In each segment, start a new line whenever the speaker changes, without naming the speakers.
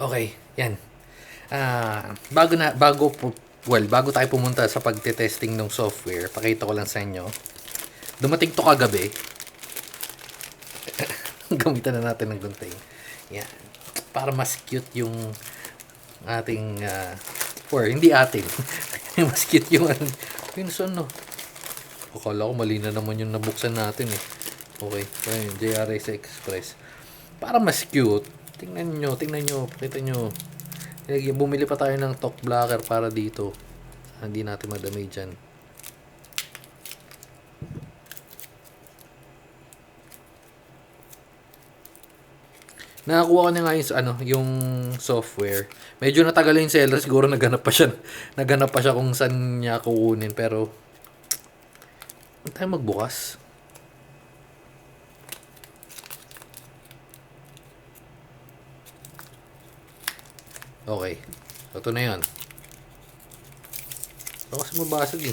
Okay, yan. Bago tayo pumunta sa pagte-testing ng software, pakita ko lang sa inyo. Dumating to kagabi. Gamitan na natin ng gunting. Yan. Para mas cute yung ating, or hindi atin. Mas cute yung, pinsan no. Akala ko mali na naman yung nabuksan natin eh. Okay, ayun, JRS Express. Para mas cute, tingnan nyo, pakita nyo. Bumili pa tayo ng talk blocker para dito. Hindi natin madamay dyan. Nakakuha ko na nga yung software. Medyo natagal yung seller, siguro naghanap pa siya kung saan niya kukunin, pero hindi tayo magbukas. Okay. Ito na yan. Ito kasi mabasag eh.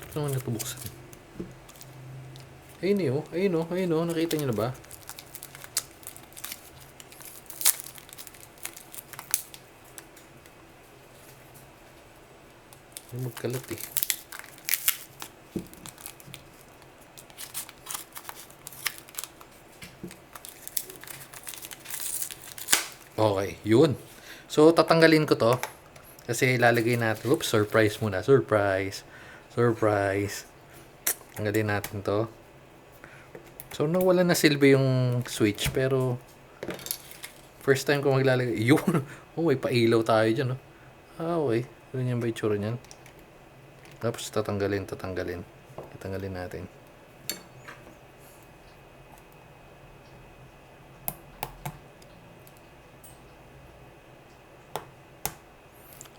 Ito naman ito buksan. Ayun oh. Nakita niyo na ba? Ay, magkalat eh. Okay, yun. So, tatanggalin ko to. Kasi ilalagay natin. Oops, surprise muna. Surprise. Tanggalin natin to. So, nawala na silbi yung switch. Pero, first time ko maglalagay. Yun. Oh, may pailaw tayo dyan. Oh. Okay. Ganyan ba itsura niyan? Tapos tatanggalin natin.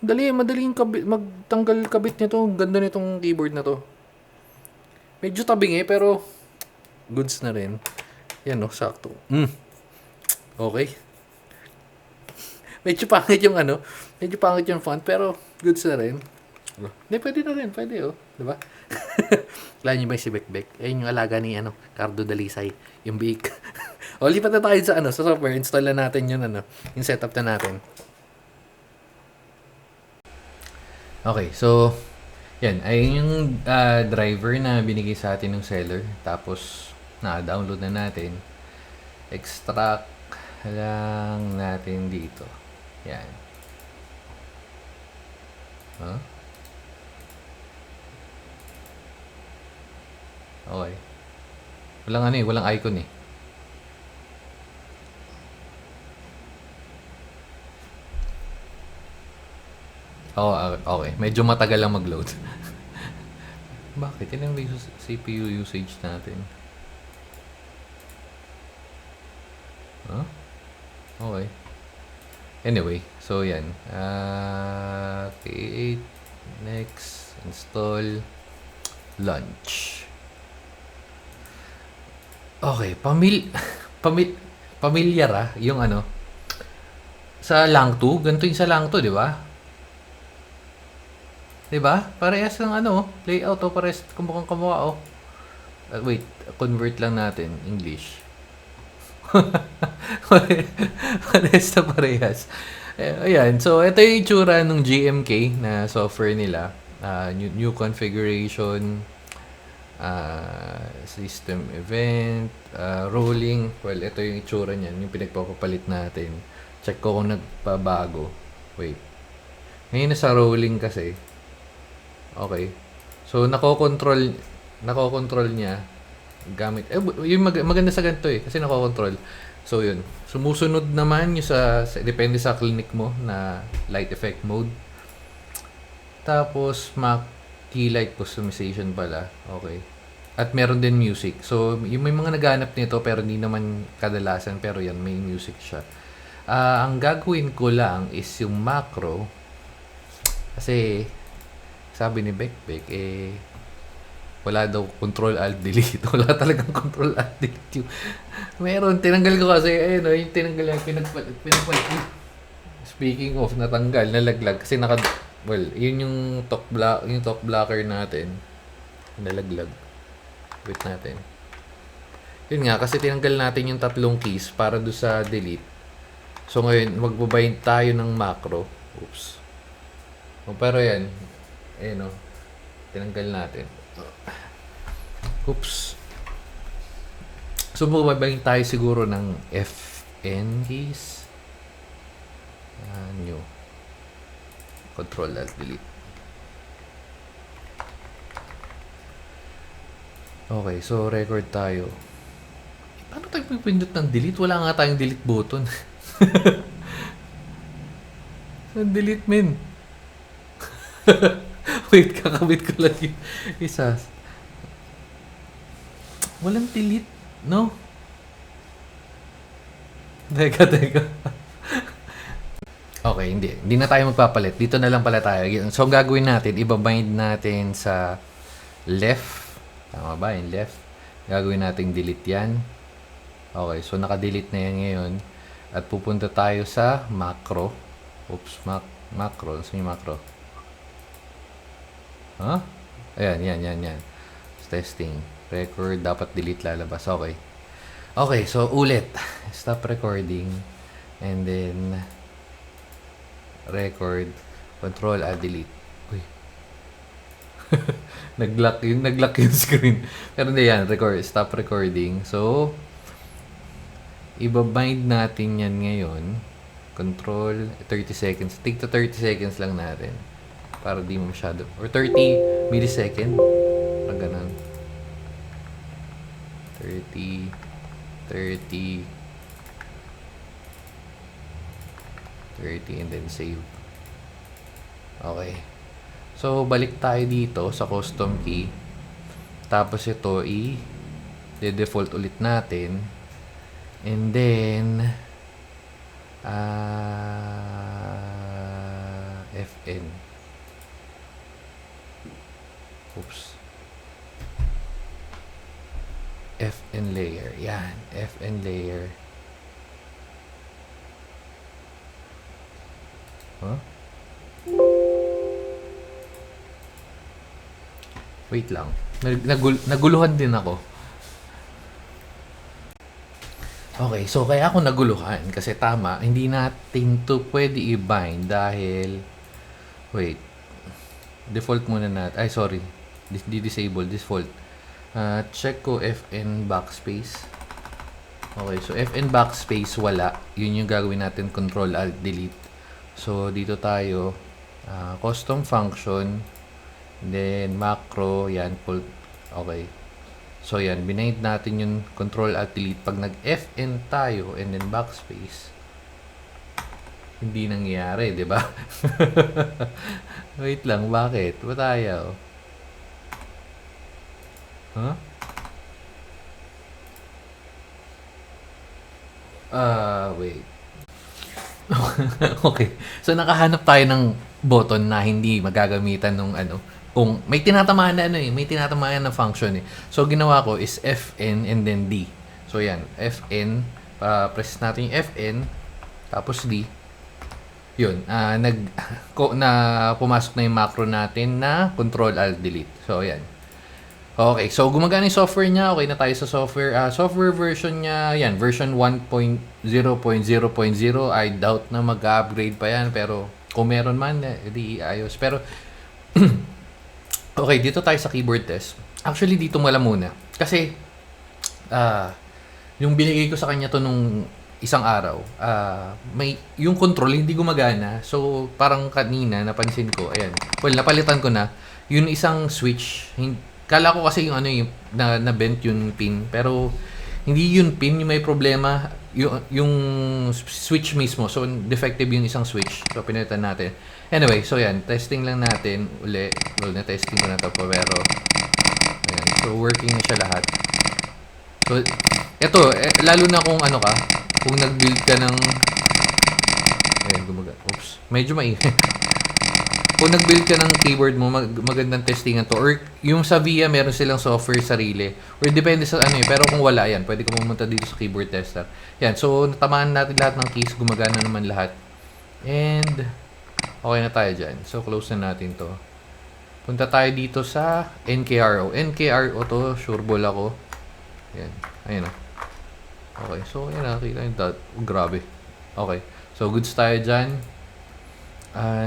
Madaling magtanggal kabit nito. Ang ganda nitong keyboard na to. Medyo tabing pero goods na rin. Yan sakto. Okay. Medyo pangit yung font pero goods na rin. Hindi, pwede na rin. Diba? Kala nyo ba si Bekbek? Ayun yung alaga ni Cardo Dalisay. Yung bake. O, lipat na tayo sa software. Install na natin yung setup na natin. Okay, so, yan. Ayun yung driver na binigay sa atin ng seller. Tapos, na-download na natin. Extract lang natin dito. Yan. Huh? Okay. Walang icon eh. Okay. Medyo matagal lang mag-load. Bakit? Yan ang CPU usage natin. Huh? Okay. Anyway, so yan. Create, next, install, launch. Okay, pamilyar yung sa Lang 2, ganito yung sa Lang 2, di ba? Di ba? Parehas ng layout parehas kamukha. Wait, convert lang natin English. Parehas. Ayan, so ito yung itsura ng GMK na software nila. New configuration, system event, rolling. Well, ito yung itsura niyan, yung pinagpapapalit natin. Check ko kung nagpabago. Wait. Ngayon nasa rolling kasi. Okay. So, nakokontrol niya gamit. Yung maganda sa ganito kasi nakokontrol. So, yun. Sumusunod naman yung depende sa clinic mo na light effect mode. Tapos, key light customization pala. Okay. At meron din music. So, yung may mga naghanap nito pero hindi naman kadalasan. Pero yan, may music siya. Ang gagawin ko lang is yung macro. Kasi, sabi ni Bekbek, wala daw control-alt-delete. Wala talagang control-alt-delete. Meron, tinanggal ko kasi, yung tinanggal yung pinagpalit. Speaking of natanggal, nalaglag kasi well, yun yung talk blocker natin. Nalaglag. Wait natin. Yun nga kasi tinanggal natin yung tatlong keys para do sa delete. So ngayon magbabind tayo ng macro. Oops. Pero yan. Ayun, tinanggal natin. Oops. So magbabind tayo siguro ng FN keys. New. Control Alt Delete. Okay, so record tayo. Paano tayo pipindot ng delete? Wala nga tayong delete button. Delete, men. Wait, kakabit ko lang yung isa. Walang delete, no? Teka. Okay, hindi na tayo magpapalit. Dito na lang pala tayo. So, ang gagawin natin, ibabind natin sa left. Tama ba? Yung left. Gagawin natin delete yan. Okay, so naka-delete na yan ngayon. At pupunta tayo sa macro. Oops, macro. Saan yung macro? Huh? Ayan, yan. Testing. Record, dapat delete lalabas. Okay. Okay, so ulit. Stop recording. And then record, control, delete. Uy. nag-lock yung screen. Pero hindi yan, stop recording. So, ibabind natin yan ngayon. Control, 30 seconds. Take to 30 seconds lang natin. Para di mo masyado. Or 30 millisecond. Parang ganun. 30, 30, and then save. Okay. So, balik tayo dito sa custom key. Tapos ito, i-default ulit natin. And then, FN. Oops. FN layer. Yan. FN layer. Huh? Wait lang. Naguluhan din ako. Okay, so kaya ako naguluhan kasi tama, hindi natin to pwede i-bind dahil wait. Default muna natin. Ay, sorry. Disable default. Check ko FN backspace. Okay, so FN backspace wala. Yun yung gagawin natin, control alt delete. So dito tayo custom function, then macro, yan, okay. So yan, binaid natin yung control alt delete. Pag nag FN tayo and then backspace, hindi nangyayari, di ba? Wait lang, bakit? Ba tayo? Huh? Wait. Okay. So nakahanap tayo ng button na hindi magagamitan nung kung may tinatamaan na may tinatamaan na function . So ginawa ko is FN and then D. So yan, FN, press natin yung FN tapos D. Yun, pumasok na yung macro natin na control alt delete. So yan. Okay, so gumagana yung software niya. Okay na tayo sa software. Software version niya, yan, version 1.0.0.0. I doubt na mag-upgrade pa yan. Pero kung meron man, di ayos. Pero, okay, dito tayo sa keyboard test. Actually, dito muna. Kasi, yung binigay ko sa kanya to nung isang araw, yung control hindi gumagana. So, parang kanina, napansin ko, ayan. Well, napalitan ko na. Yung isang switch, kala ko kasi yung na-bent yung pin, pero hindi yung pin yung may problema, yung switch mismo. So defective yung isang switch. So pinalitan natin. Anyway, so yan, testing lang natin uli. Well, na-testing ko na to po, pero ayan. So working na siya lahat. So ito, lalo na kung kung nag-build ka ng oops, medyo maingay. Kung nag-build ka ng keyboard mo, magandang testingan to. Or yung sa VIA, meron silang software sarili. Or depende sa pero kung wala yan, pwede ka pumunta dito sa keyboard tester. Yan, so natamaan natin lahat ng keys, gumagana naman lahat. And, okay na tayo dyan. So, close na natin to. Punta tayo dito sa NKRO. NKRO to, sureball ako. Yan. Ayan na. Okay, so yan nakikita yung dot. Oh, grabe. Okay. So, goods tayo dyan.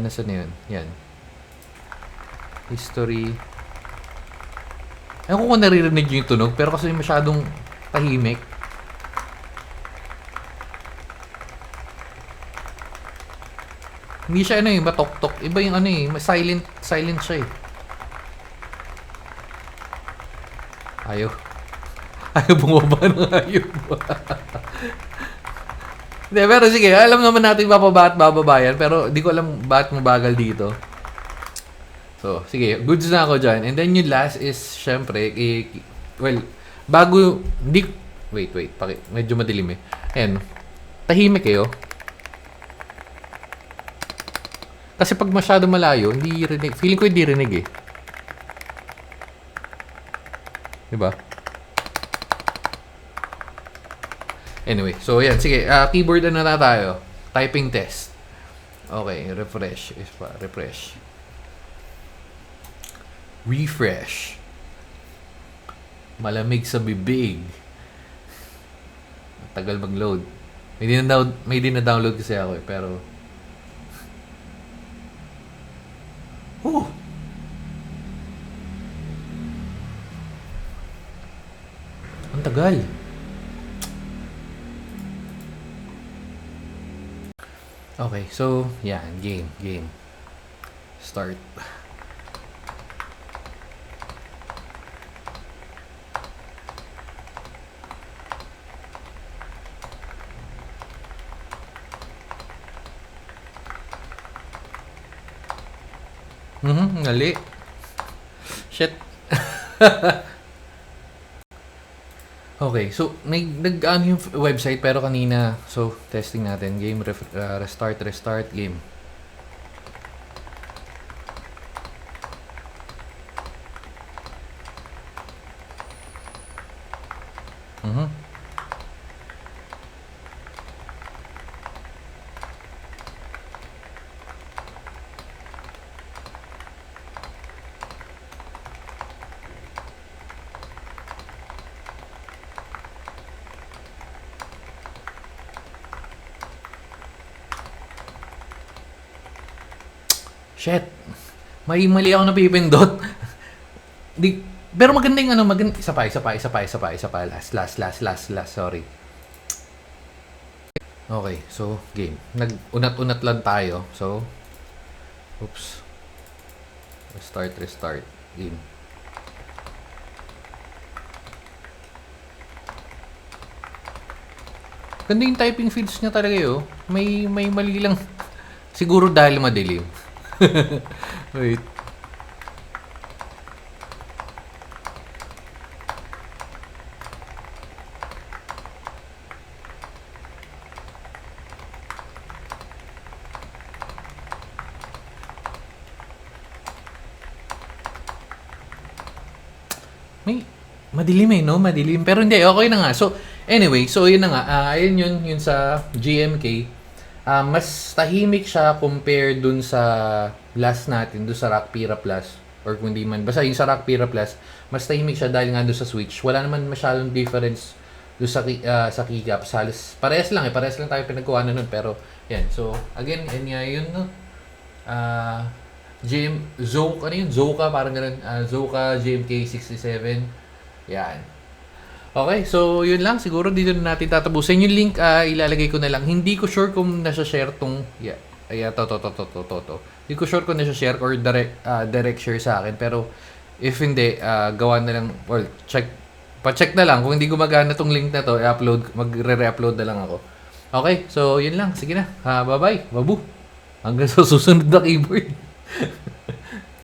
Nasaan na yun? Yan. History. Ayun ko kung naririnig yung tunog, pero kasi masyadong tahimik. Hindi siya ano eh, matok-tok. Iba yung ano eh, silent siya eh. Ayaw. Ayaw bumaba ng ayaw. Hindi, pero sige, alam naman natin bababa at bababa yan, pero di ko alam bakit mabagal dito. So, sige, goods na ako dyan. And then yung last is, syempre, well, bago, hindi, wait, medyo madilim eh. Ayan, tahimik kayo. Kasi pag masyado malayo, hindi rinig. Feeling ko hindi rinig eh. Diba? Anyway, so yan. Sige, keyboard na tayo. Typing test. Okay, refresh. Refresh. Refresh. Malamig sa bibig. Tagal mag-load. May din-download kasi ako eh, pero oh! Ang tagal. Okay, so, yan. Game. Start. Ngali. Shit. Okay, so nag-ano yung website pero kanina, so testing natin game restart game. Shit. May mali ako napipindot. Pero maganda yung ano, isa pa. Last. Sorry. Okay, so game. Nag-unat-unat lang tayo. So, oops. Restart game. Ganda yung typing fields niya talaga yun. May mali lang. Siguro dahil madilim. Wait. May madilim eh, no? Madilim. Pero hindi, okay na nga. So, anyway, so yun na nga. Ayun yun sa GMK. Mas tahimik siya compare dun sa last natin, dun sa Rockpira Plus. Or kung di man, basta yung sa Rockpira Plus, mas tahimik siya dahil nga dun sa Switch. Wala naman masyadong difference dun sa keycaps. Halos, parehas lang tayo pinagkuhanan nun. Pero, yan. So, again, yan nga yun, no? Zoka, parang ganun. Zoka GMK67. Yan. Okay, so yun lang. Siguro dito na natin tatapusin. Yung link, ilalagay ko na lang. Hindi ko sure kung nasa-share tong... Yeah. To. Hindi ko sure kung nasa-share or direct share sa akin. Pero, if hindi, gawa na lang... Well, pa-check na lang. Kung hindi gumagana tong link na to, magre-re-upload na lang ako. Okay, so yun lang. Sige na. Bye-bye. Babu. Hanggang sa susunod na keyboard.